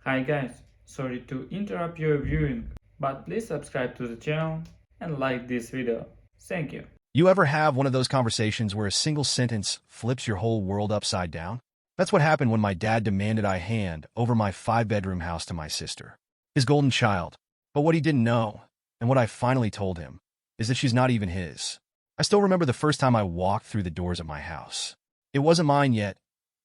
Hi guys, sorry to interrupt your viewing, but please subscribe to the channel and like this video. Thank you. You ever have one of those conversations where a single sentence flips your whole world upside down? That's what happened when my dad demanded I hand over my 5-bedroom house to my sister, his golden child. But what he didn't know, and what I finally told him, is that she's not even his. I still remember the first time I walked through the doors of my house. It wasn't mine yet,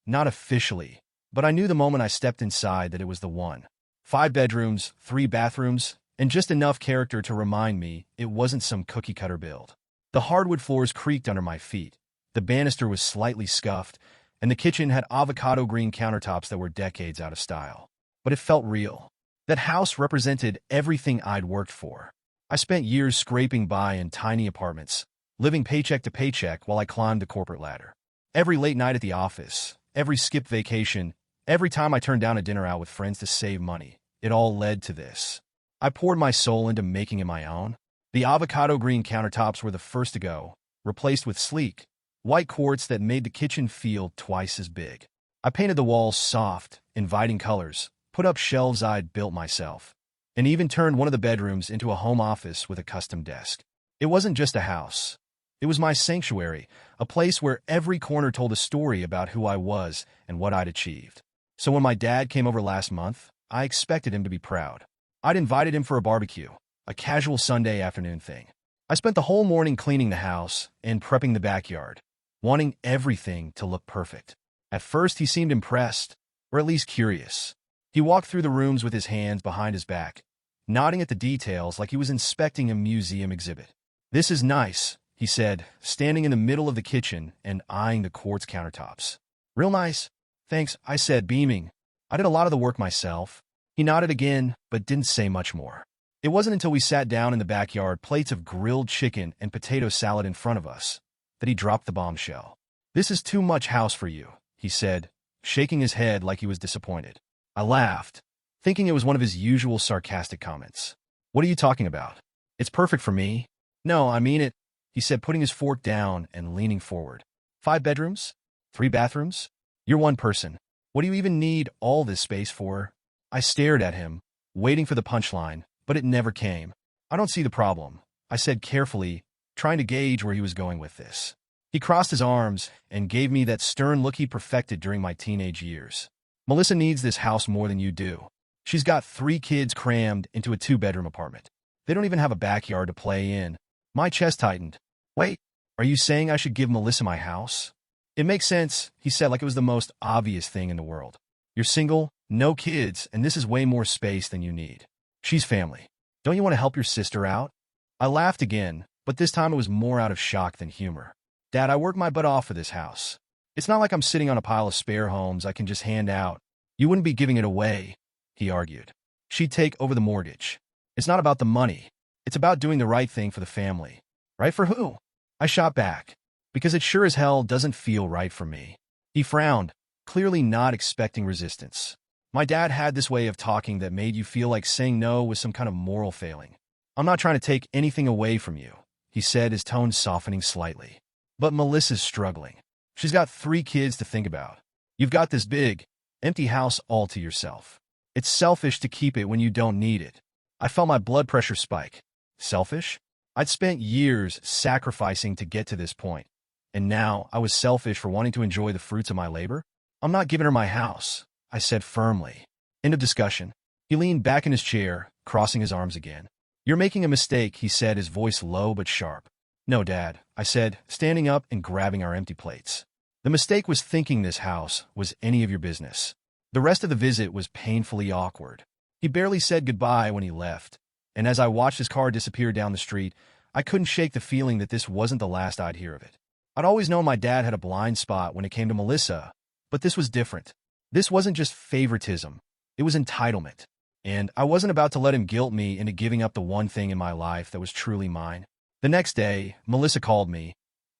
not officially, but I knew the moment I stepped inside that it was the one. 5 bedrooms, 3 bathrooms, and just enough character to remind me it wasn't some cookie-cutter build. The hardwood floors creaked under my feet, the banister was slightly scuffed, and the kitchen had avocado green countertops that were decades out of style. But it felt real. That house represented everything I'd worked for. I spent years scraping by in tiny apartments, living paycheck to paycheck while I climbed the corporate ladder. Every late night at the office, every skipped vacation, every time I turned down a dinner out with friends to save money, it all led to this. I poured my soul into making it my own. The avocado green countertops were the first to go, replaced with sleek, white quartz that made the kitchen feel twice as big. I painted the walls soft, inviting colors, put up shelves I'd built myself, and even turned one of the bedrooms into a home office with a custom desk. It wasn't just a house. It was my sanctuary, a place where every corner told a story about who I was and what I'd achieved. So when my dad came over last month, I expected him to be proud. I'd invited him for a barbecue, a casual Sunday afternoon thing. I spent the whole morning cleaning the house and prepping the backyard, wanting everything to look perfect. At first, he seemed impressed, or at least curious. He walked through the rooms with his hands behind his back, nodding at the details like he was inspecting a museum exhibit. "This is nice," he said, standing in the middle of the kitchen and eyeing the quartz countertops. "Real nice." "Thanks," I said, beaming. "I did a lot of the work myself." He nodded again, but didn't say much more. It wasn't until we sat down in the backyard, plates of grilled chicken and potato salad in front of us, that he dropped the bombshell. "This is too much house for you," he said, shaking his head like he was disappointed. I laughed, thinking it was one of his usual sarcastic comments. "What are you talking about? It's perfect for me." "No, I mean it," he said, putting his fork down and leaning forward. 5 bedrooms? 3 bathrooms? You're one person. What do you even need all this space for?" I stared at him, waiting for the punchline, but it never came. "I don't see the problem," I said carefully, trying to gauge where he was going with this. He crossed his arms and gave me that stern look he perfected during my teenage years. "Melissa needs this house more than you do. She's got 3 kids crammed into a 2-bedroom apartment. They don't even have a backyard to play in." My chest tightened. "Wait, are you saying I should give Melissa my house?" "It makes sense," he said like it was the most obvious thing in the world. "You're single, no kids, and this is way more space than you need. She's family. Don't you want to help your sister out?" I laughed again, but this time it was more out of shock than humor. "Dad, I worked my butt off for this house. It's not like I'm sitting on a pile of spare homes I can just hand out." "You wouldn't be giving it away," he argued. "She'd take over the mortgage. It's not about the money. It's about doing the right thing for the family." "Right for who?" I shot back. "Because it sure as hell doesn't feel right for me." He frowned, clearly not expecting resistance. My dad had this way of talking that made you feel like saying no was some kind of moral failing. "I'm not trying to take anything away from you," he said, his tone softening slightly. "But Melissa's struggling. She's got 3 kids to think about. You've got this big, empty house all to yourself. It's selfish to keep it when you don't need it." I felt my blood pressure spike. Selfish? I'd spent years sacrificing to get to this point, and now I was selfish for wanting to enjoy the fruits of my labor? "I'm not giving her my house," I said firmly. End of discussion. He leaned back in his chair, crossing his arms again. "You're making a mistake," he said, his voice low but sharp. "No, Dad," I said, standing up and grabbing our empty plates. "The mistake was thinking this house was any of your business." The rest of the visit was painfully awkward. He barely said goodbye when he left, and as I watched his car disappear down the street, I couldn't shake the feeling that this wasn't the last I'd hear of it. I'd always known my dad had a blind spot when it came to Melissa, but this was different. This wasn't just favoritism, it was entitlement. And I wasn't about to let him guilt me into giving up the one thing in my life that was truly mine. The next day, Melissa called me,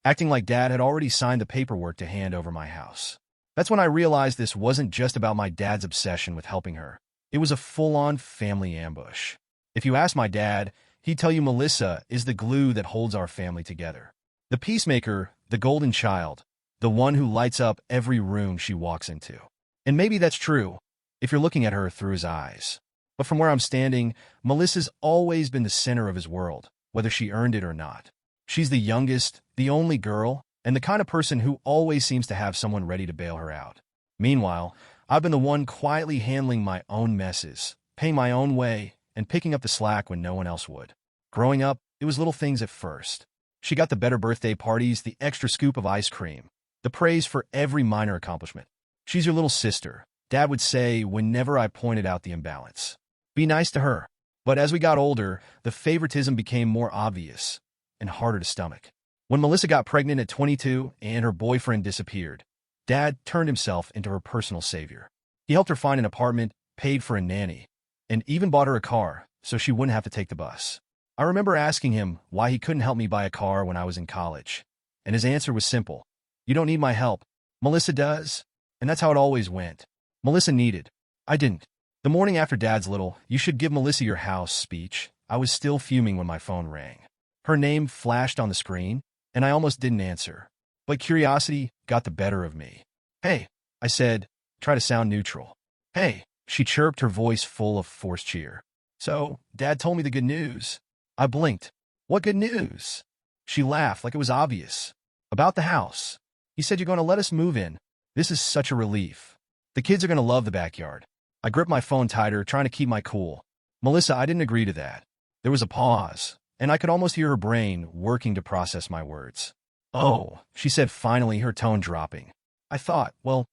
acting like Dad had already signed the paperwork to hand over my house. That's when I realized this wasn't just about my dad's obsession with helping her. It was a full-on family ambush. If you ask my dad, he'd tell you Melissa is the glue that holds our family together. The peacemaker, the golden child, the one who lights up every room she walks into. And maybe that's true. if you're looking at her through his eyes. But from where I'm standing, Melissa's always been the center of his world, whether she earned it or not. She's the youngest, the only girl, and the kind of person who always seems to have someone ready to bail her out. Meanwhile, I've been the one quietly handling my own messes, paying my own way, and picking up the slack when no one else would. Growing up, it was little things at first. She got the better birthday parties, the extra scoop of ice cream, the praise for every minor accomplishment. She's your little sister, Dad would say whenever I pointed out the imbalance. Be nice to her. But as we got older, the favoritism became more obvious and harder to stomach. When Melissa got pregnant at 22 and her boyfriend disappeared, Dad turned himself into her personal savior. He helped her find an apartment, paid for a nanny, and even bought her a car so she wouldn't have to take the bus. I remember asking him why he couldn't help me buy a car when I was in college, and his answer was simple. You don't need my help. Melissa does. And that's how it always went. Melissa needed. I didn't. The morning after Dad's little, "You should give Melissa your house" speech, I was still fuming when my phone rang. Her name flashed on the screen, and I almost didn't answer. But curiosity got the better of me. "Hey," I said, try to sound neutral. "Hey," she chirped, her voice full of forced cheer. "So, Dad told me the good news." I blinked. "What good news?" She laughed like it was obvious. "About the house. He said you're going to let us move in. This is such a relief. The kids are going to love the backyard." I gripped my phone tighter, trying to keep my cool. "Melissa, I didn't agree to that." There was a pause, and I could almost hear her brain working to process my words. "Oh," she said finally, her tone dropping. I thought, well,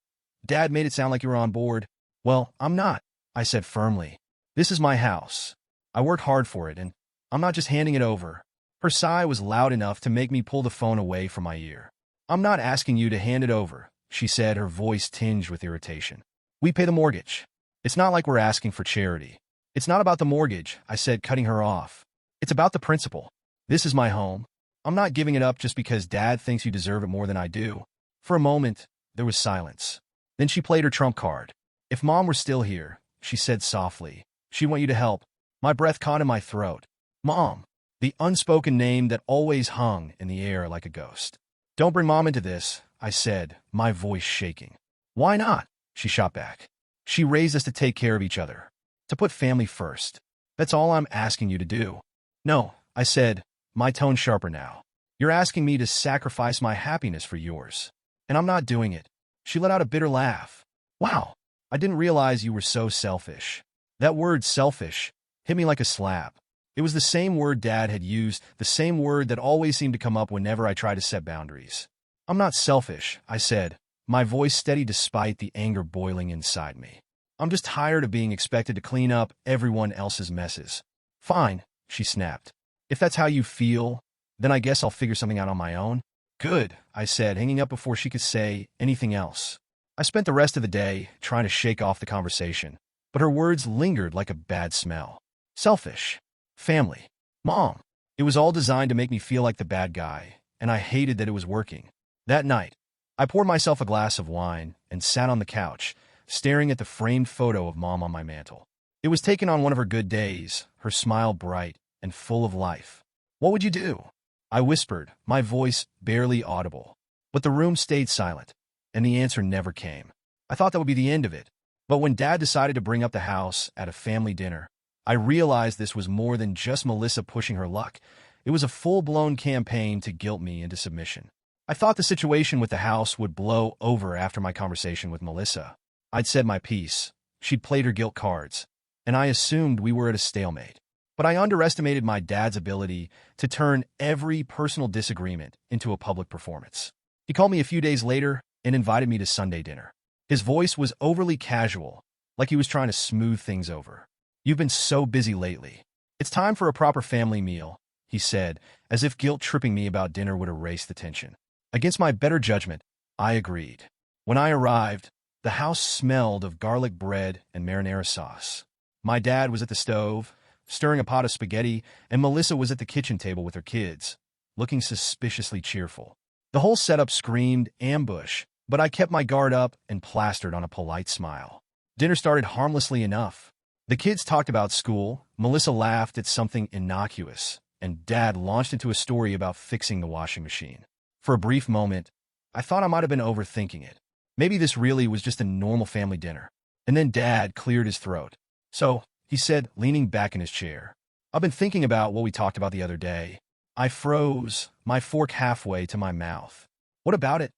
Dad made it sound like you were on board. "Well, I'm not," I said firmly. "This is my house. I worked hard for it, and I'm not just handing it over." Her sigh was loud enough to make me pull the phone away from my ear. "I'm not asking you to hand it over," she said, her voice tinged with irritation. "We pay the mortgage. It's not like we're asking for charity." "It's not about the mortgage," I said, cutting her off. "It's about the principle. This is my home. I'm not giving it up just because Dad thinks you deserve it more than I do." For a moment, there was silence. Then she played her trump card. "If Mom were still here," she said softly, "she'd want you to help." My breath caught in my throat. Mom. The unspoken name that always hung in the air like a ghost. "Don't bring Mom into this," I said, my voice shaking. "Why not?" she shot back. "She raised us to take care of each other, to put family first. That's all I'm asking you to do." "No," I said, my tone sharper now. "You're asking me to sacrifice my happiness for yours. And I'm not doing it." She let out a bitter laugh. "Wow, I didn't realize you were so selfish." That word selfish hit me like a slap. It was the same word Dad had used, the same word that always seemed to come up whenever I tried to set boundaries. "I'm not selfish," I said, my voice steady despite the anger boiling inside me. "I'm just tired of being expected to clean up everyone else's messes." "Fine," she snapped. "If that's how you feel, then I guess I'll figure something out on my own." "Good," I said, hanging up before she could say anything else. I spent the rest of the day trying to shake off the conversation, but her words lingered like a bad smell. Selfish. Family. Mom. It was all designed to make me feel like the bad guy, and I hated that it was working. That night, I poured myself a glass of wine and sat on the couch, staring at the framed photo of Mom on my mantel. It was taken on one of her good days, her smile bright and full of life. "What would you do?" I whispered, my voice barely audible. But the room stayed silent, and the answer never came. I thought that would be the end of it. But when Dad decided to bring up the house at a family dinner, I realized this was more than just Melissa pushing her luck. It was a full-blown campaign to guilt me into submission. I thought the situation with the house would blow over after my conversation with Melissa. I'd said my piece. She'd played her guilt cards, and I assumed we were at a stalemate. But I underestimated my dad's ability to turn every personal disagreement into a public performance. He called me a few days later and invited me to Sunday dinner. His voice was overly casual, like he was trying to smooth things over. "You've been so busy lately. It's time for a proper family meal," he said, as if guilt-tripping me about dinner would erase the tension. Against my better judgment, I agreed. When I arrived, the house smelled of garlic bread and marinara sauce. My dad was at the stove, stirring a pot of spaghetti, and Melissa was at the kitchen table with her kids, looking suspiciously cheerful. The whole setup screamed ambush, but I kept my guard up and plastered on a polite smile. Dinner started harmlessly enough. The kids talked about school, Melissa laughed at something innocuous, and Dad launched into a story about fixing the washing machine. For a brief moment, I thought I might have been overthinking it. Maybe this really was just a normal family dinner. And then Dad cleared his throat. So, he said, leaning back in his chair, I've been thinking about what we talked about the other day. I froze, my fork halfway to my mouth. What about it?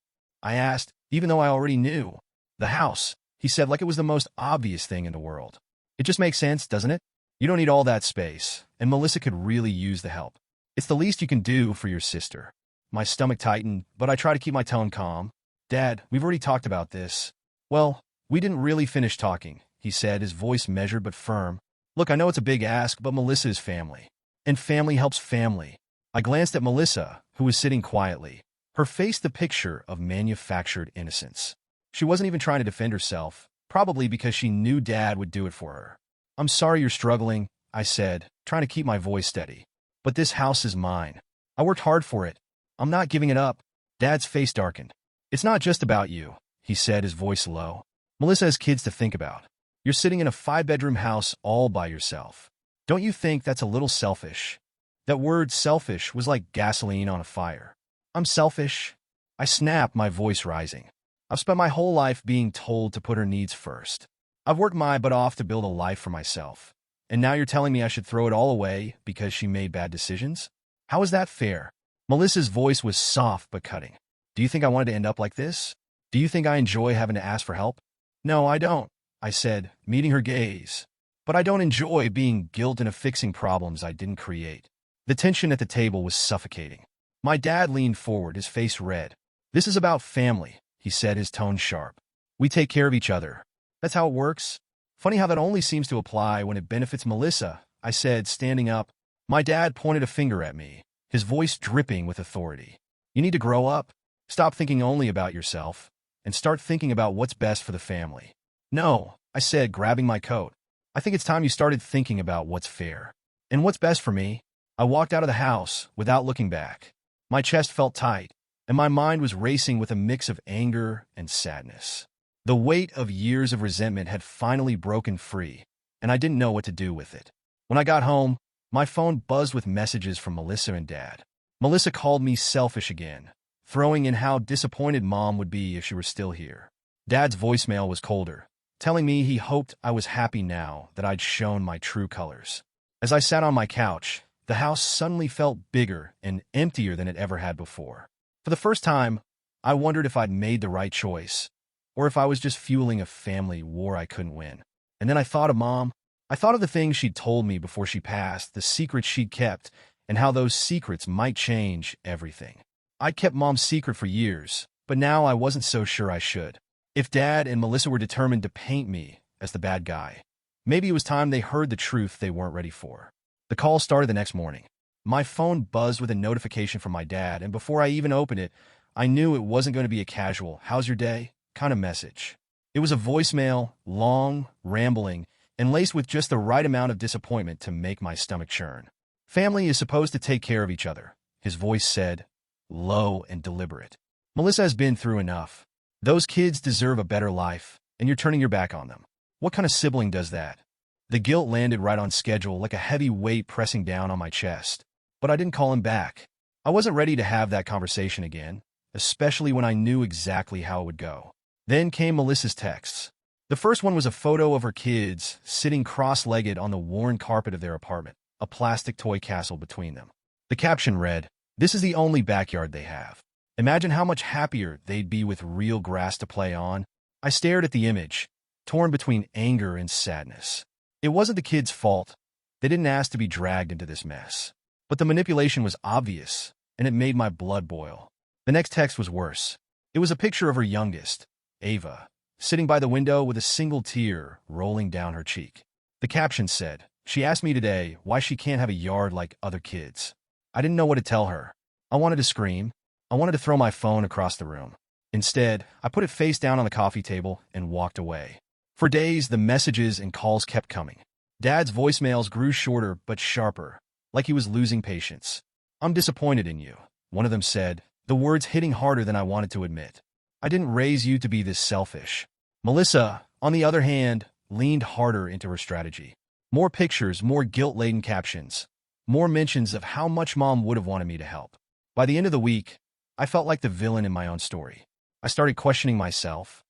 I asked, even though I already knew. The house, he said, like it was the most obvious thing in the world. It just makes sense, doesn't it? You don't need all that space, and Melissa could really use the help. It's the least you can do for your sister. My stomach tightened, but I try to keep my tone calm. Dad, we've already talked about this. Well, we didn't really finish talking, he said, his voice measured but firm. Look, I know it's a big ask, but Melissa is family. And family helps family. I glanced at Melissa, who was sitting quietly, her face the picture of manufactured innocence. She wasn't even trying to defend herself, probably because she knew Dad would do it for her. I'm sorry you're struggling, I said, trying to keep my voice steady. But this house is mine. I worked hard for it. I'm not giving it up. Dad's face darkened. It's not just about you, he said, his voice low. Melissa has kids to think about. You're sitting in a 5-bedroom house all by yourself. Don't you think that's a little selfish? That word selfish was like gasoline on a fire. I'm selfish. I snapped, my voice rising. I've spent my whole life being told to put her needs first. I've worked my butt off to build a life for myself. And now you're telling me I should throw it all away because she made bad decisions? How is that fair? Melissa's voice was soft but cutting. Do you think I wanted to end up like this? Do you think I enjoy having to ask for help? No, I don't, I said, meeting her gaze. But I don't enjoy being guilt into fixing problems I didn't create. The tension at the table was suffocating. My dad leaned forward, his face red. This is about family, he said, his tone sharp. We take care of each other. That's how it works. Funny how that only seems to apply when it benefits Melissa, I said, standing up. My dad pointed a finger at me, his voice dripping with authority. You need to grow up. Stop thinking only about yourself, and start thinking about what's best for the family. No, I said, grabbing my coat. I think it's time you started thinking about what's fair. And what's best for me. I walked out of the house without looking back. My chest felt tight, and my mind was racing with a mix of anger and sadness. The weight of years of resentment had finally broken free, and I didn't know what to do with it. When I got home, my phone buzzed with messages from Melissa and Dad. Melissa called me selfish again, throwing in how disappointed Mom would be if she were still here. Dad's voicemail was colder, telling me he hoped I was happy now that I'd shown my true colors. As I sat on my couch, the house suddenly felt bigger and emptier than it ever had before. For the first time, I wondered if I'd made the right choice, or if I was just fueling a family war I couldn't win. And then I thought of Mom. I thought of the things she'd told me before she passed, the secrets she'd kept, and how those secrets might change everything. I'd kept Mom's secret for years, but now I wasn't so sure I should. If Dad and Melissa were determined to paint me as the bad guy, maybe it was time they heard the truth they weren't ready for. The call started the next morning. My phone buzzed with a notification from my dad, and before I even opened it, I knew it wasn't going to be a casual, "How's your day?" kind of message. It was a voicemail, long, rambling, and laced with just the right amount of disappointment to make my stomach churn. Family is supposed to take care of each other, his voice said, low and deliberate. Melissa has been through enough. Those kids deserve a better life, and you're turning your back on them. What kind of sibling does that? The guilt landed right on schedule, like a heavy weight pressing down on my chest. But I didn't call him back. I wasn't ready to have that conversation again, especially when I knew exactly how it would go. Then came Melissa's texts. The first one was a photo of her kids sitting cross-legged on the worn carpet of their apartment, a plastic toy castle between them. The caption read, "This is the only backyard they have. Imagine how much happier they'd be with real grass to play on." I stared at the image, torn between anger and sadness. It wasn't the kids' fault. They didn't ask to be dragged into this mess. But the manipulation was obvious, and it made my blood boil. The next text was worse. It was a picture of her youngest, Ava, sitting by the window with a single tear rolling down her cheek. The caption said, "She asked me today why she can't have a yard like other kids." I didn't know what to tell her. I wanted to scream. I wanted to throw my phone across the room. Instead, I put it face down on the coffee table and walked away. For days, the messages and calls kept coming. Dad's voicemails grew shorter but sharper, like he was losing patience. "I'm disappointed in you," one of them said, the words hitting harder than I wanted to admit. "I didn't raise you to be this selfish." Melissa, on the other hand, leaned harder into her strategy. More pictures, more guilt-laden captions, more mentions of how much Mom would have wanted me to help. By the end of the week, I felt like the villain in my own story. I started questioning myself.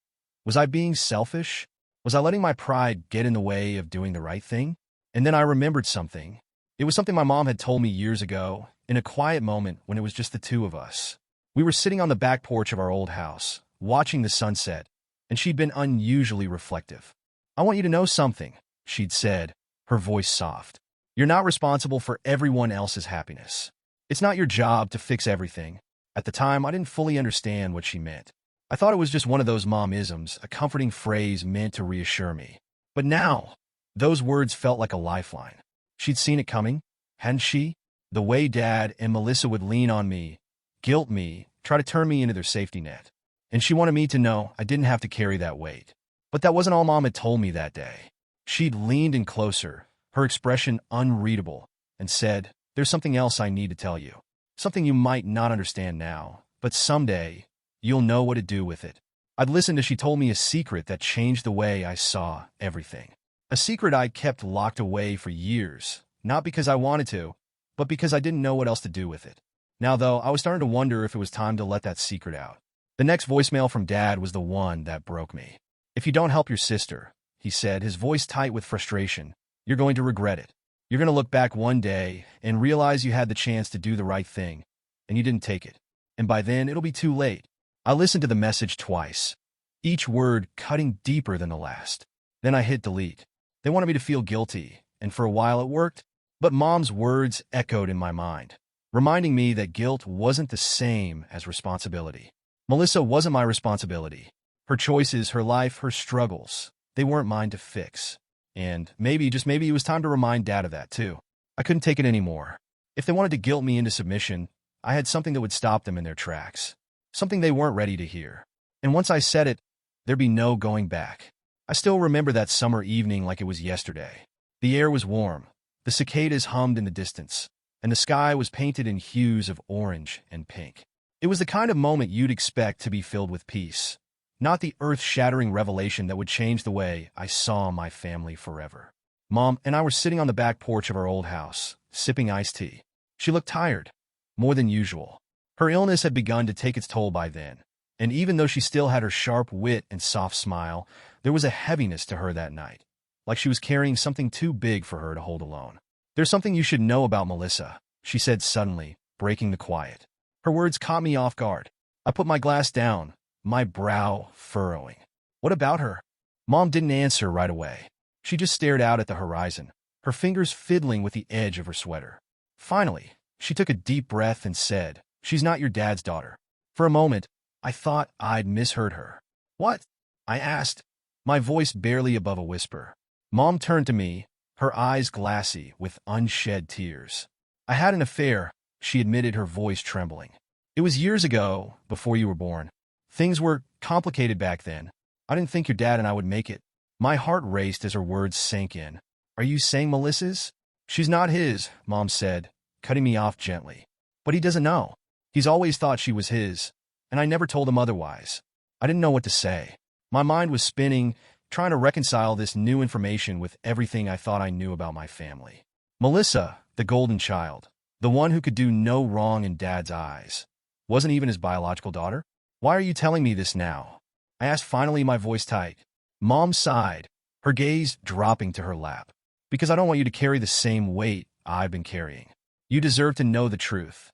Was I being selfish? Was I letting my pride get in the way of doing the right thing? And then I remembered something. It was something my mom had told me years ago, in a quiet moment when it was just the two of us. We were sitting on the back porch of our old house, watching the sunset, and she'd been unusually reflective. "I want you to know something," she'd said, her voice soft. "You're not responsible for everyone else's happiness. It's not your job to fix everything." At the time, I didn't fully understand what she meant. I thought it was just one of those mom-isms, a comforting phrase meant to reassure me. But now, those words felt like a lifeline. She'd seen it coming, hadn't she? The way Dad and Melissa would lean on me, guilt me, try to turn me into their safety net. And she wanted me to know I didn't have to carry that weight. But that wasn't all Mom had told me that day. She'd leaned in closer, her expression unreadable, and said, "There's something else I need to tell you. Something you might not understand now, but someday, you'll know what to do with it." I'd listened as she told me a secret that changed the way I saw everything. A secret I'd kept locked away for years, not because I wanted to, but because I didn't know what else to do with it. Now, though, I was starting to wonder if it was time to let that secret out. The next voicemail from Dad was the one that broke me. "If you don't help your sister," he said, his voice tight with frustration, "you're going to regret it. You're going to look back one day and realize you had the chance to do the right thing, and you didn't take it. And by then, it'll be too late." I listened to the message twice, each word cutting deeper than the last. Then I hit delete. They wanted me to feel guilty, and for a while it worked. But Mom's words echoed in my mind, reminding me that guilt wasn't the same as responsibility. Melissa wasn't my responsibility. Her choices, her life, her struggles, they weren't mine to fix. And maybe, just maybe, it was time to remind Dad of that too. I couldn't take it anymore. If they wanted to guilt me into submission, I had something that would stop them in their tracks. Something they weren't ready to hear. And once I said it, there'd be no going back. I still remember that summer evening like it was yesterday. The air was warm, the cicadas hummed in the distance, and the sky was painted in hues of orange and pink. It was the kind of moment you'd expect to be filled with peace, not the earth-shattering revelation that would change the way I saw my family forever. Mom and I were sitting on the back porch of our old house, sipping iced tea. She looked tired, more than usual. Her illness had begun to take its toll by then, and even though she still had her sharp wit and soft smile, there was a heaviness to her that night, like she was carrying something too big for her to hold alone. "There's something you should know about Melissa," she said suddenly, breaking the quiet. Her words caught me off guard. I put my glass down, my brow furrowing. "What about her?" Mom didn't answer right away. She just stared out at the horizon, her fingers fiddling with the edge of her sweater. Finally, she took a deep breath and said, "She's not your dad's daughter." For a moment, I thought I'd misheard her. "What?" I asked, my voice barely above a whisper. Mom turned to me, her eyes glassy with unshed tears. "I had an affair," she admitted, her voice trembling. "It was years ago, before you were born. Things were complicated back then. I didn't think your dad and I would make it." My heart raced as her words sank in. "Are you saying Melissa's?" "She's not his," Mom said, cutting me off gently. "But he doesn't know. He's always thought she was his, and I never told him otherwise." I didn't know what to say. My mind was spinning, trying to reconcile this new information with everything I thought I knew about my family. Melissa, the golden child, the one who could do no wrong in Dad's eyes, wasn't even his biological daughter? "Why are you telling me this now?" I asked, finally, my voice tight. Mom sighed, her gaze dropping to her lap. "Because I don't want you to carry the same weight I've been carrying. You deserve to know the truth,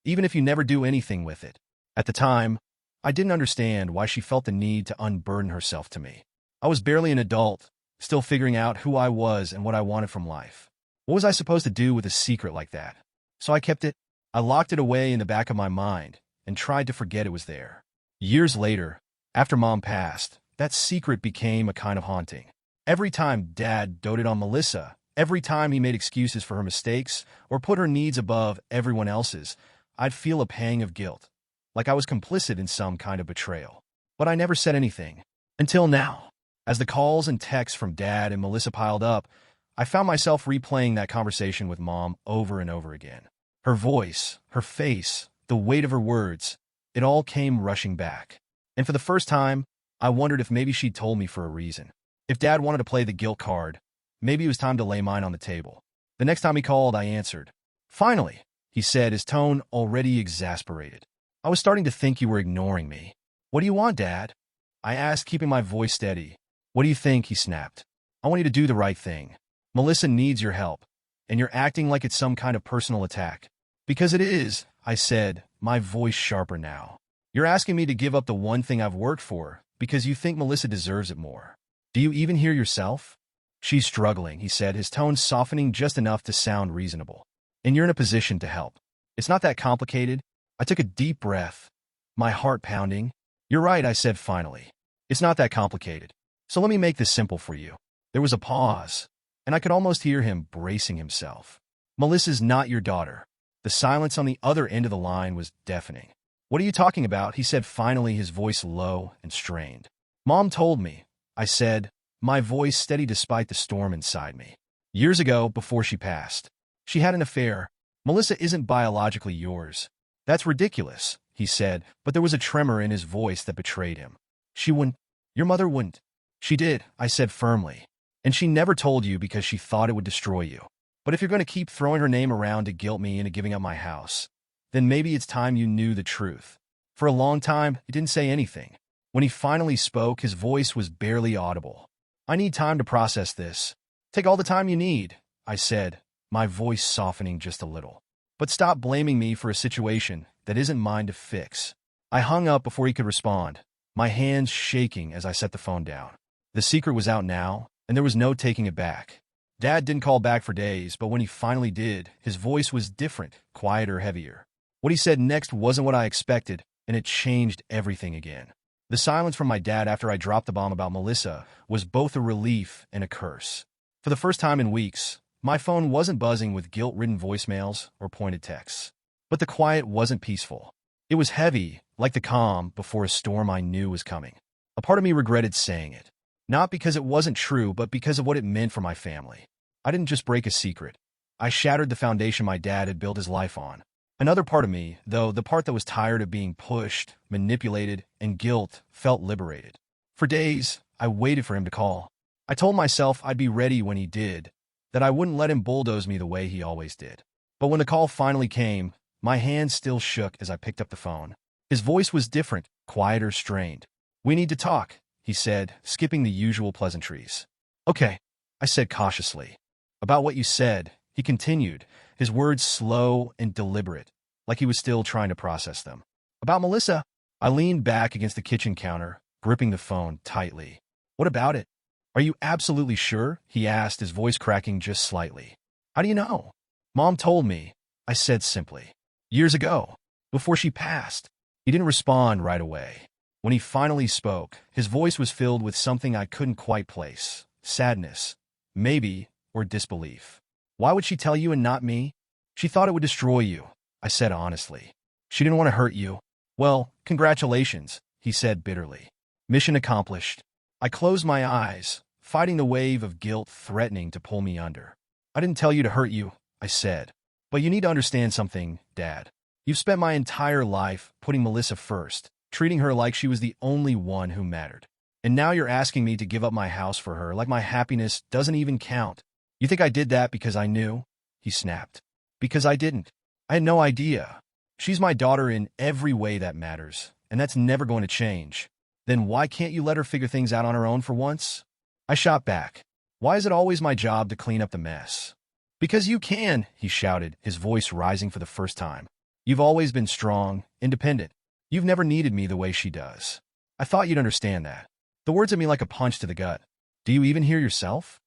even if you never do anything with it." At the time, I didn't understand why she felt the need to unburden herself to me. I was barely an adult, still figuring out who I was and what I wanted from life. What was I supposed to do with a secret like that? So I kept it. I locked it away in the back of my mind and tried to forget it was there. Years later, after Mom passed, that secret became a kind of haunting. Every time Dad doted on Melissa, every time he made excuses for her mistakes or put her needs above everyone else's, I'd feel a pang of guilt, like I was complicit in some kind of betrayal. But I never said anything. Until now. As the calls and texts from Dad and Melissa piled up, I found myself replaying that conversation with Mom over and over again. Her voice, her face, the weight of her words, it all came rushing back. And for the first time, I wondered if maybe she'd told me for a reason. If Dad wanted to play the guilt card, maybe it was time to lay mine on the table. The next time he called, I answered. "Finally," he said, his tone already exasperated. "I was starting to think you were ignoring me." "What do you want, Dad?" I asked, keeping my voice steady. What do you think? He snapped. I want you to do the right thing. Melissa needs your help, and you're acting like it's some kind of personal attack. Because it is, I said, my voice sharper now. You're asking me to give up the one thing I've worked for because you think Melissa deserves it more. Do you even hear yourself? She's struggling, he said, his tone softening just enough to sound reasonable. And you're in a position to help. It's not that complicated. I took a deep breath, my heart pounding. You're right, I said finally. It's not that complicated. So let me make this simple for you. There was a pause, and I could almost hear him bracing himself. Melissa's not your daughter. The silence on the other end of the line was deafening. What are you talking about? He said finally, his voice low and strained. Mom told me, I said, my voice steady despite the storm inside me. Years ago, before she passed, she had an affair. Melissa isn't biologically yours. That's ridiculous, he said, but there was a tremor in his voice that betrayed him. She wouldn't. Your mother wouldn't. She did, I said firmly. And she never told you because she thought it would destroy you. But if you're going to keep throwing her name around to guilt me into giving up my house, then maybe it's time you knew the truth. For a long time, he didn't say anything. When he finally spoke, his voice was barely audible. I need time to process this. Take all the time you need, I said, my voice softening just a little. But stop blaming me for a situation that isn't mine to fix. I hung up before he could respond, my hands shaking as I set the phone down. The secret was out now, and there was no taking it back. Dad didn't call back for days, but when he finally did, his voice was different, quieter, heavier. What he said next wasn't what I expected, and it changed everything again. The silence from my dad after I dropped the bomb about Melissa was both a relief and a curse. For the first time in weeks, my phone wasn't buzzing with guilt-ridden voicemails or pointed texts. But the quiet wasn't peaceful. It was heavy, like the calm before a storm I knew was coming. A part of me regretted saying it. Not because it wasn't true, but because of what it meant for my family. I didn't just break a secret. I shattered the foundation my dad had built his life on. Another part of me, though, the part that was tired of being pushed, manipulated, and guilt, felt liberated. For days, I waited for him to call. I told myself I'd be ready when he did, that I wouldn't let him bulldoze me the way he always did. But when the call finally came, my hands still shook as I picked up the phone. His voice was different, quieter, strained. We need to talk, he said, skipping the usual pleasantries. Okay, I said cautiously. About what you said, he continued, his words slow and deliberate, like he was still trying to process them. About Melissa, I leaned back against the kitchen counter, gripping the phone tightly. What about it? Are you absolutely sure? He asked, his voice cracking just slightly. How do you know? Mom told me, I said simply. Years ago, before she passed. He didn't respond right away. When he finally spoke, his voice was filled with something I couldn't quite place. Sadness, maybe, or disbelief. Why would she tell you and not me? She thought it would destroy you, I said honestly. She didn't want to hurt you. Well, congratulations, he said bitterly. Mission accomplished. I closed my eyes, fighting the wave of guilt threatening to pull me under. I didn't tell you to hurt you, I said. But you need to understand something, Dad. You've spent my entire life putting Melissa first, treating her like she was the only one who mattered. And now you're asking me to give up my house for her like my happiness doesn't even count. You think I did that because I knew? He snapped. Because I didn't. I had no idea. She's my daughter in every way that matters, and that's never going to change. Then why can't you let her figure things out on her own for once? I shot back. Why is it always my job to clean up the mess? Because you can, he shouted, his voice rising for the first time. You've always been strong, independent. You've never needed me the way she does. I thought you'd understand that. The words hit me like a punch to the gut. Do you even hear yourself?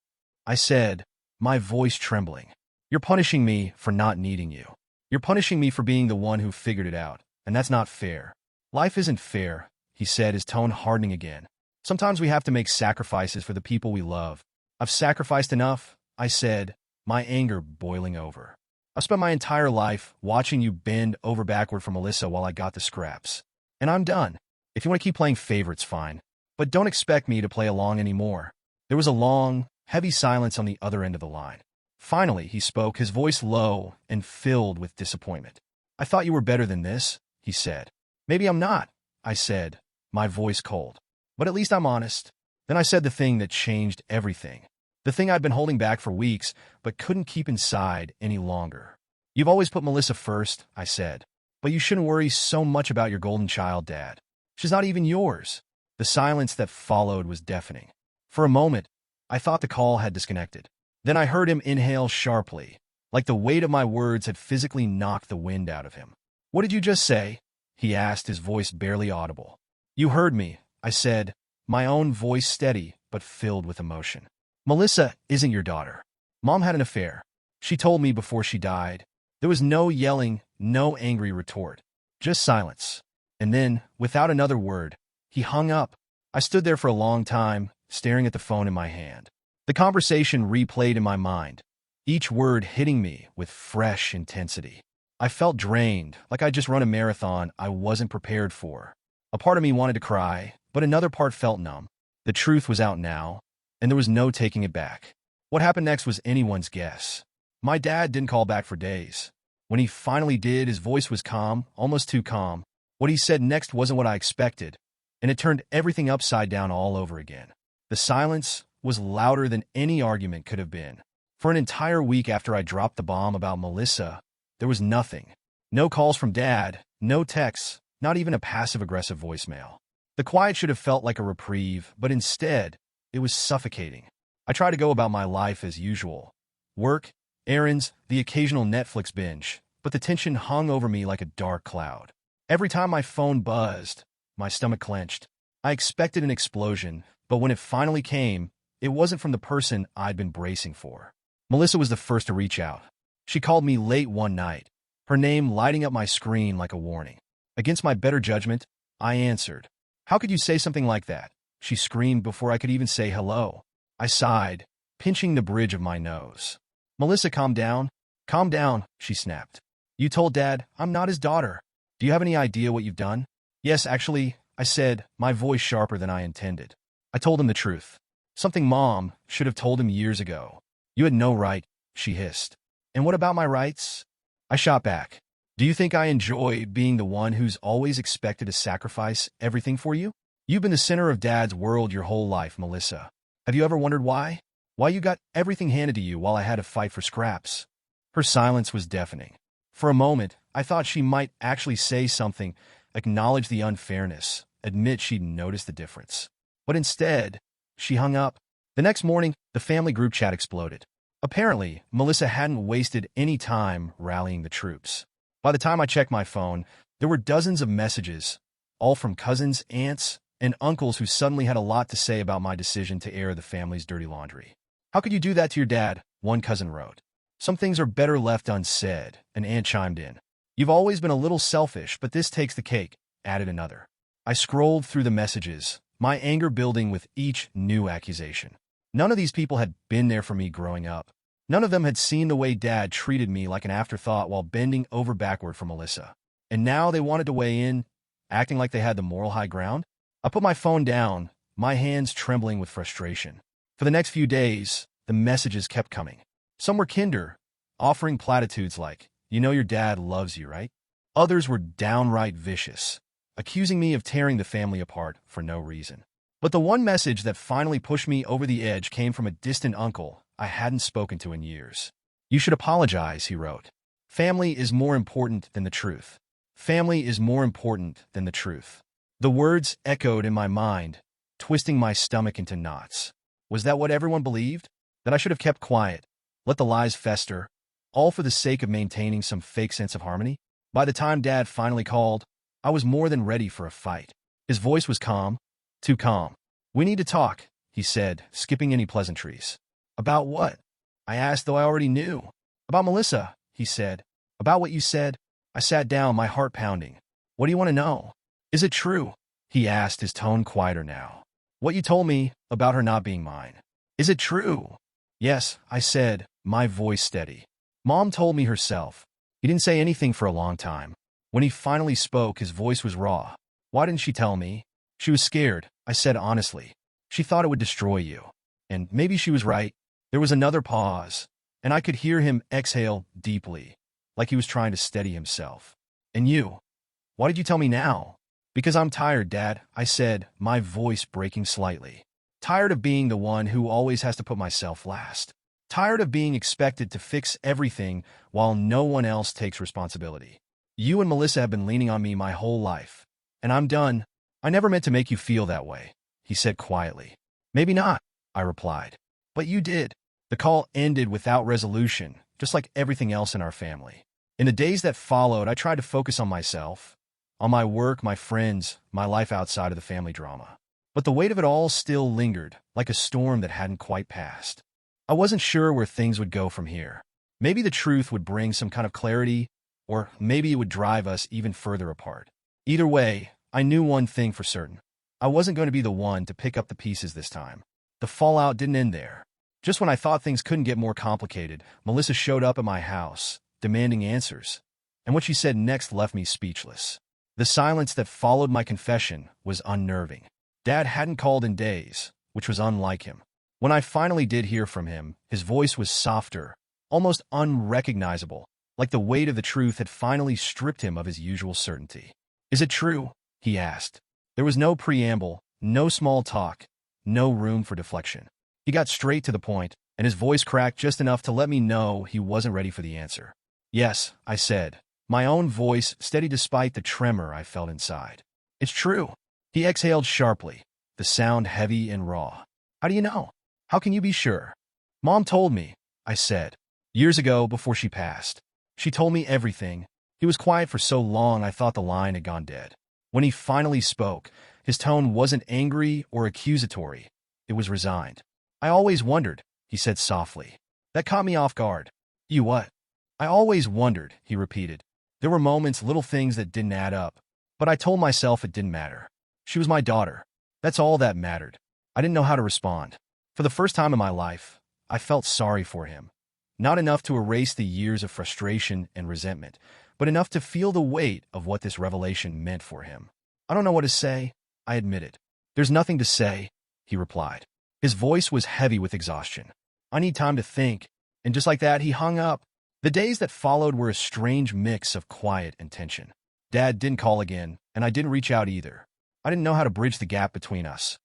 I said, my voice trembling. You're punishing me for not needing you. You're punishing me for being the one who figured it out, and that's not fair. Life isn't fair, he said, his tone hardening again. Sometimes we have to make sacrifices for the people we love. I've sacrificed enough, I said, my anger boiling over. I've spent my entire life watching you bend over backward for Melissa while I got the scraps. And I'm done. If you want to keep playing favorites, fine. But don't expect me to play along anymore. There was a long, heavy silence on the other end of the line. Finally, he spoke, his voice low and filled with disappointment. I thought you were better than this, he said. Maybe I'm not, I said, my voice cold. But at least I'm honest. Then I said the thing that changed everything. The thing I'd been holding back for weeks, but couldn't keep inside any longer. You've always put Melissa first, I said. But you shouldn't worry so much about your golden child, Dad. She's not even yours. The silence that followed was deafening. For a moment, I thought the call had disconnected. Then I heard him inhale sharply, like the weight of my words had physically knocked the wind out of him. "What did you just say?" he asked, his voice barely audible. "You heard me," I said, my own voice steady but filled with emotion. "Melissa isn't your daughter. Mom had an affair. She told me before she died." There was no yelling, no angry retort, just silence. And then, without another word, he hung up. I stood there for a long time, staring at the phone in my hand. The conversation replayed in my mind, each word hitting me with fresh intensity. I felt drained, like I'd just run a marathon I wasn't prepared for. A part of me wanted to cry, but another part felt numb. The truth was out now, and there was no taking it back. What happened next was anyone's guess. My dad didn't call back for days. When he finally did, his voice was calm, almost too calm. What he said next wasn't what I expected, and it turned everything upside down all over again. The silence was louder than any argument could have been. For an entire week after I dropped the bomb about Melissa, there was nothing. No calls from Dad, no texts, not even a passive-aggressive voicemail. The quiet should have felt like a reprieve, but instead, it was suffocating. I tried to go about my life as usual. Work, errands, the occasional Netflix binge, but the tension hung over me like a dark cloud. Every time my phone buzzed, my stomach clenched. I expected an explosion, but when it finally came, it wasn't from the person I'd been bracing for. Melissa was the first to reach out. She called me late one night, her name lighting up my screen like a warning. Against my better judgment, I answered. "How could you say something like that?" she screamed before I could even say hello. I sighed, pinching the bridge of my nose. "Melissa, calm down." "Calm down," she snapped. "You told Dad I'm not his daughter. Do you have any idea what you've done?" "Yes, actually," I said, my voice sharper than I intended. "I told him the truth. Something Mom should have told him years ago." "You had no right," she hissed. "And what about my rights?" I shot back. "Do you think I enjoy being the one who's always expected to sacrifice everything for you? You've been the center of Dad's world your whole life, Melissa. Have you ever wondered why? Why you got everything handed to you while I had to fight for scraps?" Her silence was deafening. For a moment, I thought she might actually say something, acknowledge the unfairness, admit she'd noticed the difference. But instead, she hung up. The next morning, the family group chat exploded. Apparently, Melissa hadn't wasted any time rallying the troops. By the time I checked my phone, there were dozens of messages, all from cousins, aunts, and uncles who suddenly had a lot to say about my decision to air the family's dirty laundry. "How could you do that to your dad?" one cousin wrote. "Some things are better left unsaid," an aunt chimed in. "You've always been a little selfish, but this takes the cake," added another. I scrolled through the messages, my anger building with each new accusation. None of these people had been there for me growing up. None of them had seen the way Dad treated me like an afterthought while bending over backward for Melissa. And now they wanted to weigh in, acting like they had the moral high ground? I put my phone down, my hands trembling with frustration. For the next few days, the messages kept coming. Some were kinder, offering platitudes like, "You know your dad loves you, right?" Others were downright vicious, accusing me of tearing the family apart for no reason. But the one message that finally pushed me over the edge came from a distant uncle I hadn't spoken to in years. "You should apologize," he wrote. "Family is more important than the truth. Family is more important than the truth." The words echoed in my mind, twisting my stomach into knots. Was that what everyone believed? That I should have kept quiet, let the lies fester, all for the sake of maintaining some fake sense of harmony? By the time Dad finally called, I was more than ready for a fight. His voice was calm, too calm. "We need to talk," he said, skipping any pleasantries. "About what?" I asked, though I already knew. "About Melissa," he said. "About what you said." I sat down, my heart pounding. "What do you want to know?" "Is it true?" he asked, his tone quieter now. "What you told me about her not being mine. Is it true?" "Yes," I said, my voice steady. "Mom told me herself." He didn't say anything for a long time. When he finally spoke, his voice was raw. "Why didn't she tell me?" "She was scared," I said honestly. "She thought it would destroy you." And maybe she was right. There was another pause, and I could hear him exhale deeply, like he was trying to steady himself. "And you? Why did you tell me now?" "Because I'm tired, Dad," I said, my voice breaking slightly. "Tired of being the one who always has to put myself last. Tired of being expected to fix everything while no one else takes responsibility. You and Melissa have been leaning on me my whole life, and I'm done." "I never meant to make you feel that way," he said quietly. "Maybe not," I replied. But you did. The call ended without resolution, just like everything else in our family. In the days that followed, I tried to focus on myself, on my work, my friends, my life outside of the family drama. But the weight of it all still lingered, like a storm that hadn't quite passed. I wasn't sure where things would go from here. Maybe the truth would bring some kind of clarity, or maybe it would drive us even further apart. Either way, I knew one thing for certain. I wasn't going to be the one to pick up the pieces this time. The fallout didn't end there. Just when I thought things couldn't get more complicated, Melissa showed up at my house, demanding answers. And what she said next left me speechless. The silence that followed my confession was unnerving. Dad hadn't called in days, which was unlike him. When I finally did hear from him, his voice was softer, almost unrecognizable, like the weight of the truth had finally stripped him of his usual certainty. "Is it true?" he asked. There was no preamble, no small talk, no room for deflection. He got straight to the point, and his voice cracked just enough to let me know he wasn't ready for the answer. "Yes," I said, my own voice steady despite the tremor I felt inside. "It's true." He exhaled sharply, the sound heavy and raw. "How do you know? How can you be sure?" "Mom told me," I said. "Years ago, before she passed. She told me everything." He was quiet for so long I thought the line had gone dead. When he finally spoke, his tone wasn't angry or accusatory. It was resigned. "I always wondered," he said softly. That caught me off guard. "You what?" "I always wondered," he repeated. There were moments, little things that didn't add up. But I told myself it didn't matter. She was my daughter. That's all that mattered. I didn't know how to respond. For the first time in my life, I felt sorry for him. Not enough to erase the years of frustration and resentment, but enough to feel the weight of what this revelation meant for him. "I don't know what to say," I admitted. "There's nothing to say," he replied. His voice was heavy with exhaustion. "I need time to think." And just like that, he hung up. The days that followed were a strange mix of quiet and tension. Dad didn't call again, and I didn't reach out either. I didn't know how to bridge the gap between us,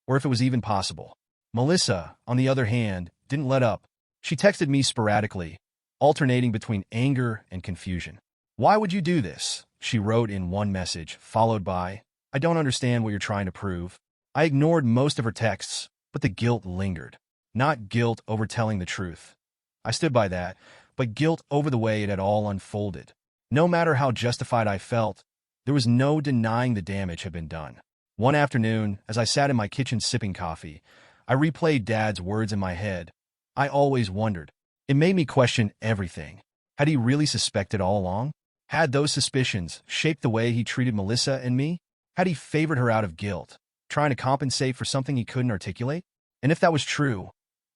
or if it was even possible. Melissa, on the other hand, didn't let up. She texted me sporadically, alternating between anger and confusion. "Why would you do this?" she wrote in one message, followed by, "I don't understand what you're trying to prove." I ignored most of her texts, but the guilt lingered. Not guilt over telling the truth. I stood by that, but guilt over the way it had all unfolded. No matter how justified I felt, there was no denying the damage had been done. One afternoon, as I sat in my kitchen sipping coffee, I replayed Dad's words in my head. "I always wondered." It made me question everything. Had he really suspected all along? Had those suspicions shaped the way he treated Melissa and me? Had he favored her out of guilt, trying to compensate for something he couldn't articulate? And if that was true,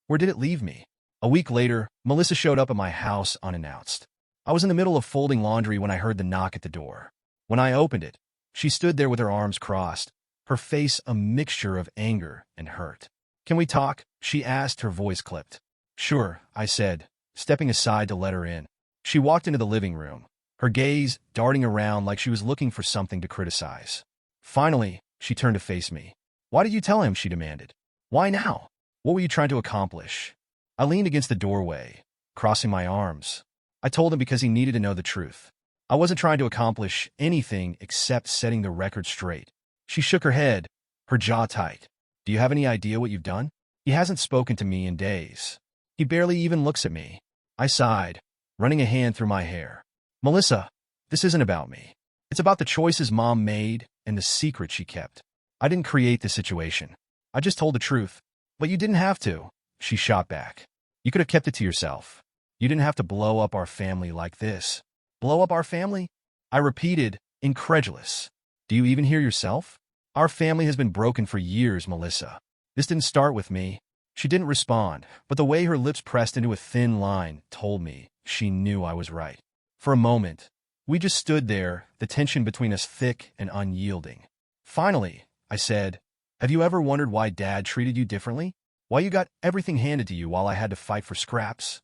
where did it leave me? A week later, Melissa showed up at my house unannounced. I was in the middle of folding laundry when I heard the knock at the door. When I opened it, she stood there with her arms crossed, her face a mixture of anger and hurt. "Can we talk?" she asked, her voice clipped. "Sure," I said, stepping aside to let her in. She walked into the living room, her gaze darting around like she was looking for something to criticize. Finally, she turned to face me. "Why did you tell him?" she demanded. "Why now? What were you trying to accomplish?" I leaned against the doorway, crossing my arms. I told him because he needed to know the truth. I wasn't trying to accomplish anything except setting the record straight. She shook her head, her jaw tight. "Do you have any idea what you've done? He hasn't spoken to me in days. He barely even looks at me." I sighed, running a hand through my hair. "Melissa, this isn't about me. It's about the choices Mom made and the secret she kept. I didn't create this situation. I just told the truth." "But you didn't have to," she shot back. "You could have kept it to yourself. You didn't have to blow up our family like this." "Blow up our family?" I repeated, incredulous. "Do you even hear yourself? Our family has been broken for years, Melissa. This didn't start with me." She didn't respond, but the way her lips pressed into a thin line told me she knew I was right. For a moment, we just stood there, the tension between us thick and unyielding. Finally, I said, "Have you ever wondered why Dad treated you differently? Why you got everything handed to you while I had to fight for scraps?"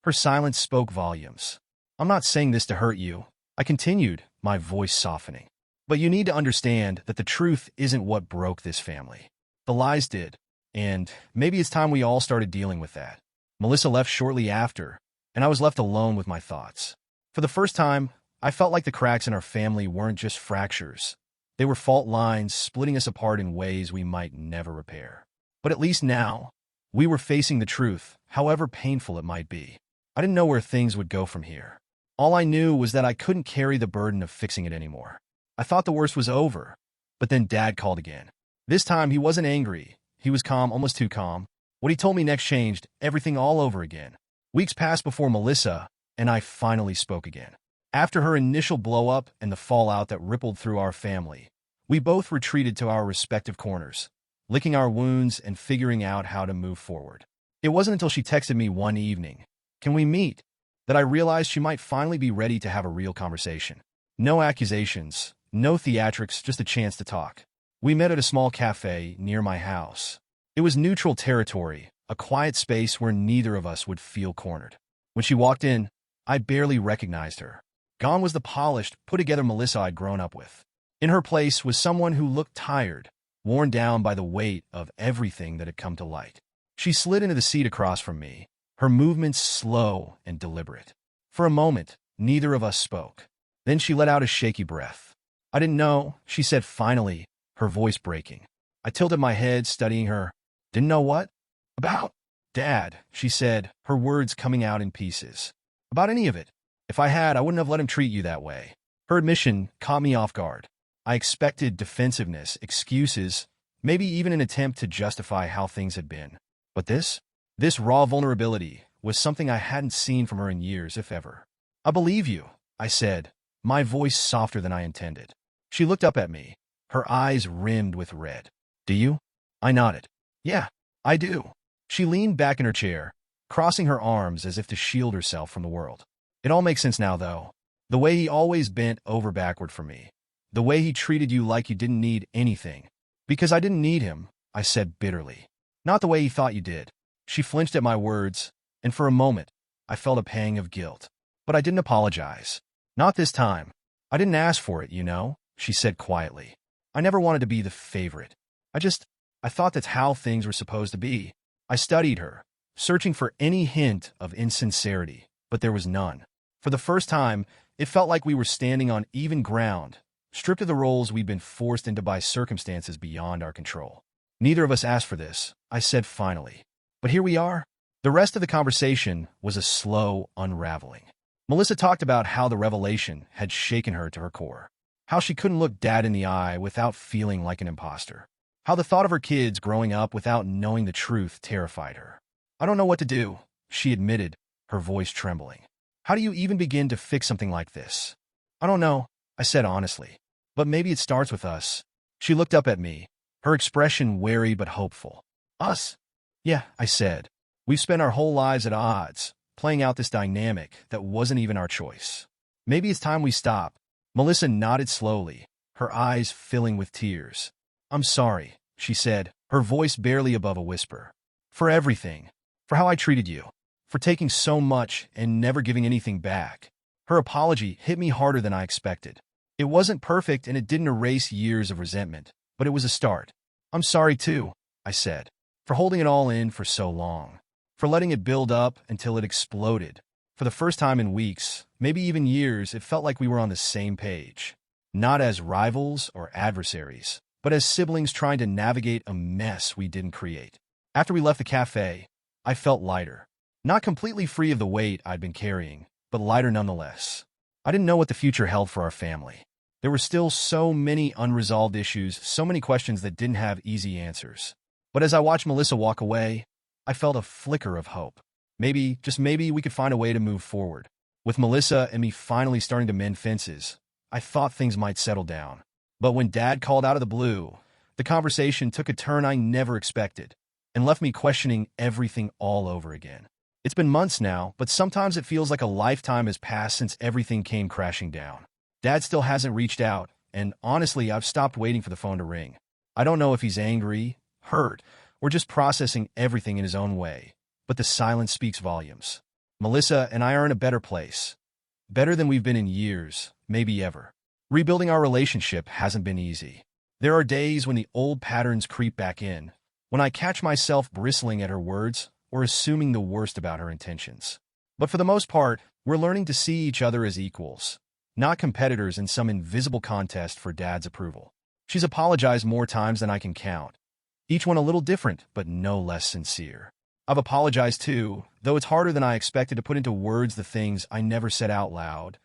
Her silence spoke volumes. "I'm not saying this to hurt you," I continued, my voice softening. "But you need to understand that the truth isn't what broke this family. The lies did. And maybe it's time we all started dealing with that." Melissa left shortly after, and I was left alone with my thoughts. For the first time, I felt like the cracks in our family weren't just fractures. They were fault lines splitting us apart in ways we might never repair. But at least now, We were facing the truth, however painful it might be. I didn't know where things would go from here. All I knew was that I couldn't carry the burden of fixing it anymore. I thought the worst was over, but then Dad called again. This time, he wasn't angry. He was calm, almost too calm. What he told me next changed everything all over again. Weeks passed before Melissa and I finally spoke again. After her initial blow-up and the fallout that rippled through our family, we both retreated to our respective corners, licking our wounds and figuring out how to move forward. It wasn't until she texted me one evening, "Can we meet?" that I realized she might finally be ready to have a real conversation. No accusations, no theatrics, just a chance to talk. We met at a small cafe near my house. It was neutral territory, a quiet space where neither of us would feel cornered. When she walked in, I barely recognized her. Gone was the polished, put-together Melissa I'd grown up with. In her place was someone who looked tired, worn down by the weight of everything that had come to light. She slid into the seat across from me, her movements slow and deliberate. For a moment, neither of us spoke. Then she let out a shaky breath. "I didn't know," she said finally, her voice breaking. I tilted my head, studying her. "Didn't know what?" "About Dad," she said, her words coming out in pieces. "About any of it. If I had, I wouldn't have let him treat you that way." Her admission caught me off guard. I expected defensiveness, excuses, maybe even an attempt to justify how things had been. But this raw vulnerability was something I hadn't seen from her in years, if ever. "I believe you," I said, my voice softer than I intended. She looked up at me, her eyes rimmed with red. "Do you?" I nodded. "Yeah, I do." She leaned back in her chair, crossing her arms as if to shield herself from the world. "It all makes sense now, though. The way he always bent over backward for me. The way he treated you like you didn't need anything. Because I didn't need him," I said bitterly. "Not the way he thought you did." She flinched at my words, and for a moment, I felt a pang of guilt. But I didn't apologize. "Not this time. I didn't ask for it, you know," she said quietly. "I never wanted to be the favorite. I thought that's how things were supposed to be." I studied her, searching for any hint of insincerity, but there was none. For the first time, it felt like we were standing on even ground, stripped of the roles we'd been forced into by circumstances beyond our control. "Neither of us asked for this," I said finally. "But here we are." The rest of the conversation was a slow unraveling. Melissa talked about how the revelation had shaken her to her core, how she couldn't look Dad in the eye without feeling like an imposter, how the thought of her kids growing up without knowing the truth terrified her. "I don't know what to do," she admitted, her voice trembling. "How do you even begin to fix something like this?" "I don't know," I said honestly. "But maybe it starts with us." She looked up at me, her expression wary but hopeful. "Us?" "Yeah," I said. "We've spent our whole lives at odds, playing out this dynamic that wasn't even our choice. Maybe it's time we stop." Melissa nodded slowly, her eyes filling with tears. "I'm sorry," she said, her voice barely above a whisper. "For everything. For how I treated you. For taking so much and never giving anything back." Her apology hit me harder than I expected. It wasn't perfect and it didn't erase years of resentment, but it was a start. "I'm sorry too," I said, "for holding it all in for so long. For letting it build up until it exploded." For the first time in weeks, maybe even years, it felt like we were on the same page. Not as rivals or adversaries, but as siblings trying to navigate a mess we didn't create. After we left the cafe, I felt lighter. Not completely free of the weight I'd been carrying, but lighter nonetheless. I didn't know what the future held for our family. There were still so many unresolved issues, so many questions that didn't have easy answers. But as I watched Melissa walk away, I felt a flicker of hope. Maybe, just maybe, we could find a way to move forward. With Melissa and me finally starting to mend fences, I thought things might settle down. But when Dad called out of the blue, the conversation took a turn I never expected and left me questioning everything all over again. It's been months now, but sometimes it feels like a lifetime has passed since everything came crashing down. Dad still hasn't reached out, and honestly, I've stopped waiting for the phone to ring. I don't know if he's angry, hurt, or just processing everything in his own way, but the silence speaks volumes. Melissa and I are in a better place. Better than we've been in years, maybe ever. Rebuilding our relationship hasn't been easy. There are days when the old patterns creep back in, when I catch myself bristling at her words or assuming the worst about her intentions. But for the most part, we're learning to see each other as equals, not competitors in some invisible contest for Dad's approval. She's apologized more times than I can count, each one a little different, but no less sincere. I've apologized too, though it's harder than I expected to put into words the things I never said out loud.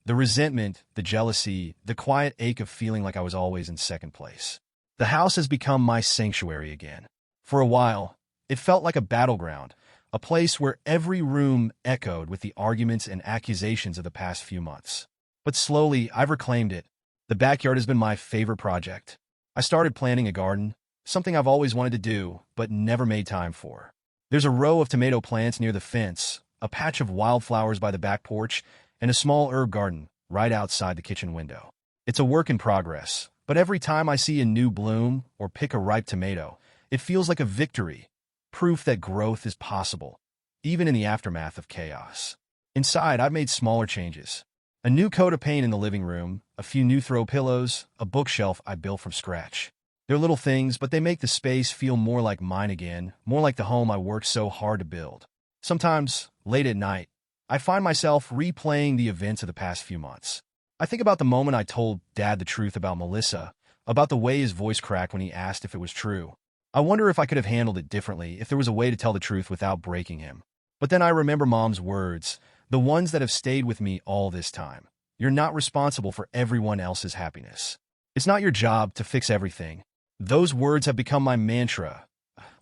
The resentment, the jealousy, the quiet ache of feeling like I was always in second place. The house has become my sanctuary again. For a while, it felt like a battleground, a place where every room echoed with the arguments and accusations of the past few months. But slowly, I've reclaimed it. The backyard has been my favorite project. I started planting a garden, something I've always wanted to do, but never made time for. There's a row of tomato plants near the fence, a patch of wildflowers by the back porch, and a small herb garden right outside the kitchen window. It's a work in progress, but every time I see a new bloom or pick a ripe tomato, it feels like a victory, proof that growth is possible, even in the aftermath of chaos. Inside, I've made smaller changes. A new coat of paint in the living room, a few new throw pillows, a bookshelf I built from scratch. They're little things, but they make the space feel more like mine again, more like the home I worked so hard to build. Sometimes, late at night, I find myself replaying the events of the past few months. I think about the moment I told Dad the truth about Melissa, about the way his voice cracked when he asked if it was true. I wonder if I could have handled it differently, if there was a way to tell the truth without breaking him. But then I remember Mom's words, the ones that have stayed with me all this time. You're not responsible for everyone else's happiness. It's not your job to fix everything. Those words have become my mantra,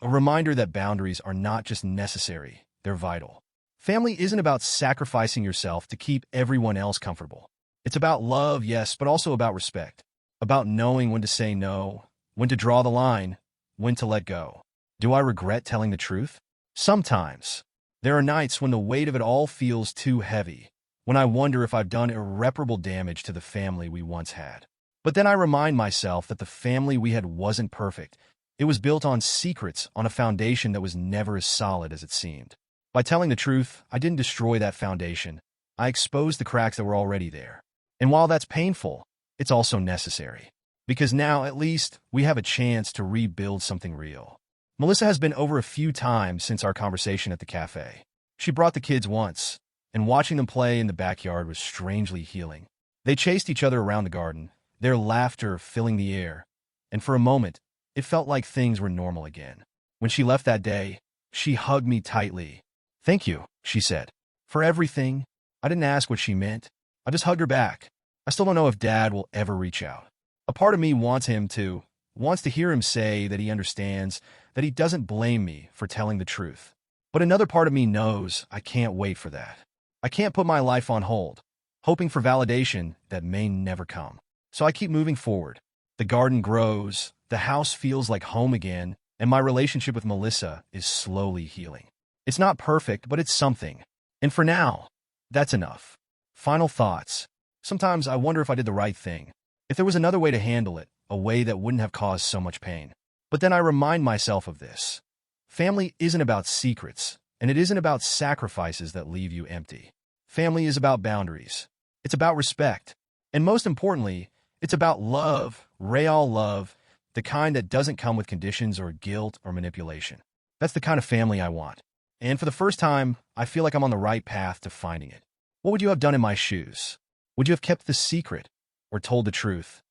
a reminder that boundaries are not just necessary, they're vital. Family isn't about sacrificing yourself to keep everyone else comfortable. It's about love, yes, but also about respect. About knowing when to say no, when to draw the line, when to let go. Do I regret telling the truth? Sometimes. There are nights when the weight of it all feels too heavy, when I wonder if I've done irreparable damage to the family we once had. But then I remind myself that the family we had wasn't perfect. It was built on secrets, on a foundation that was never as solid as it seemed. By telling the truth, I didn't destroy that foundation. I exposed the cracks that were already there. And while that's painful, it's also necessary. Because now, at least, we have a chance to rebuild something real. Melissa has been over a few times since our conversation at the cafe. She brought the kids once, and watching them play in the backyard was strangely healing. They chased each other around the garden, their laughter filling the air, and for a moment, it felt like things were normal again. When she left that day, she hugged me tightly. "Thank you," she said, "for everything." I didn't ask what she meant. I just hugged her back. I still don't know if Dad will ever reach out. A part of me wants to hear him say that he understands, that he doesn't blame me for telling the truth. But another part of me knows I can't wait for that. I can't put my life on hold, hoping for validation that may never come. So I keep moving forward. The garden grows, the house feels like home again, and my relationship with Melissa is slowly healing. It's not perfect, but it's something. And for now, that's enough. Final thoughts. Sometimes I wonder if I did the right thing. If there was another way to handle it, a way that wouldn't have caused so much pain. But then I remind myself of this. Family isn't about secrets, and it isn't about sacrifices that leave you empty. Family is about boundaries. It's about respect. And most importantly, it's about love, real love, the kind that doesn't come with conditions or guilt or manipulation. That's the kind of family I want. And for the first time, I feel like I'm on the right path to finding it. What would you have done in my shoes? Would you have kept the secret or told the truth,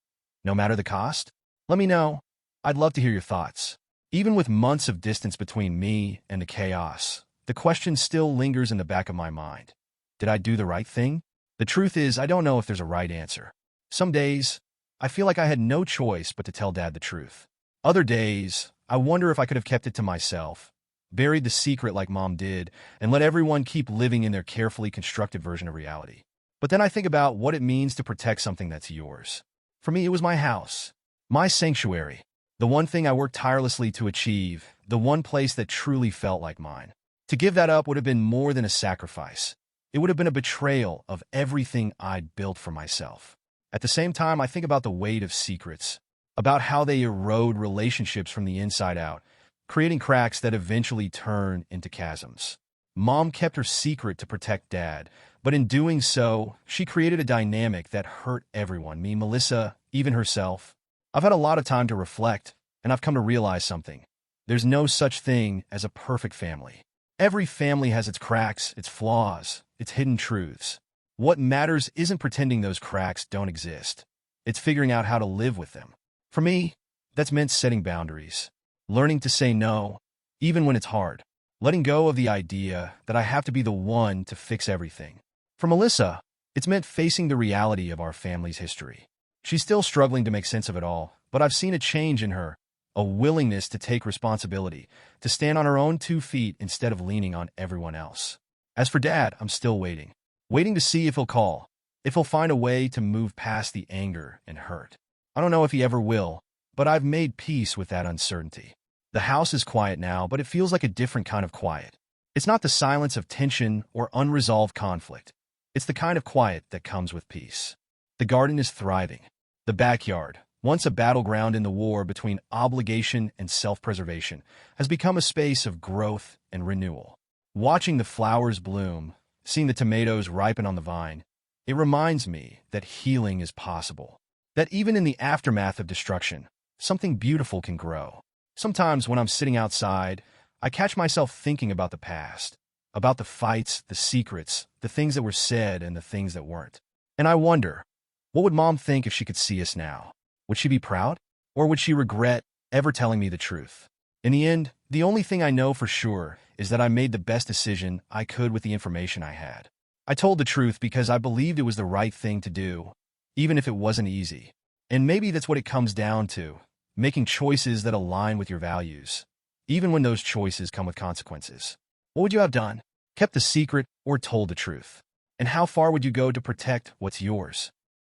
no matter the cost? Let me know. I'd love to hear your thoughts. Even with months of distance between me and the chaos, the question still lingers in the back of my mind. Did I do the right thing? The truth is, I don't know if there's a right answer. Some days, I feel like I had no choice but to tell Dad the truth. Other days, I wonder if I could have kept it to myself, buried the secret like Mom did, and let everyone keep living in their carefully constructed version of reality. But then I think about what it means to protect something that's yours. For me, it was my house, my sanctuary, the one thing I worked tirelessly to achieve, the one place that truly felt like mine. To give that up would have been more than a sacrifice. It would have been a betrayal of everything I'd built for myself. At the same time, I think about the weight of secrets, about how they erode relationships from the inside out, creating cracks that eventually turn into chasms. Mom kept her secret to protect Dad, but in doing so, she created a dynamic that hurt everyone, me, Melissa, even herself. I've had a lot of time to reflect, and I've come to realize something. There's no such thing as a perfect family. Every family has its cracks, its flaws, its hidden truths. What matters isn't pretending those cracks don't exist. It's figuring out how to live with them. For me, that's meant setting boundaries, learning to say no, even when it's hard, letting go of the idea that I have to be the one to fix everything. For Melissa, it's meant facing the reality of our family's history. She's still struggling to make sense of it all, but I've seen a change in her, a willingness to take responsibility, to stand on her own 2 feet instead of leaning on everyone else. As for Dad, I'm still waiting to see if he'll call, if he'll find a way to move past the anger and hurt. I don't know if he ever will, but I've made peace with that uncertainty. The house is quiet now, but it feels like a different kind of quiet. It's not the silence of tension or unresolved conflict. It's the kind of quiet that comes with peace. The garden is thriving. The backyard, once a battleground in the war between obligation and self-preservation, has become a space of growth and renewal. Watching the flowers bloom, seeing the tomatoes ripen on the vine, it reminds me that healing is possible. That even in the aftermath of destruction, something beautiful can grow. Sometimes when I'm sitting outside, I catch myself thinking about the past, about the fights, the secrets, the things that were said and the things that weren't. And I wonder, what would Mom think if she could see us now? Would she be proud? Or would she regret ever telling me the truth? In the end, the only thing I know for sure is that I made the best decision I could with the information I had. I told the truth because I believed it was the right thing to do, even if it wasn't easy. And maybe that's what it comes down to. Making choices that align with your values, even when those choices come with consequences. What would you have done? Kept the secret or told the truth? And how far would you go to protect what's yours?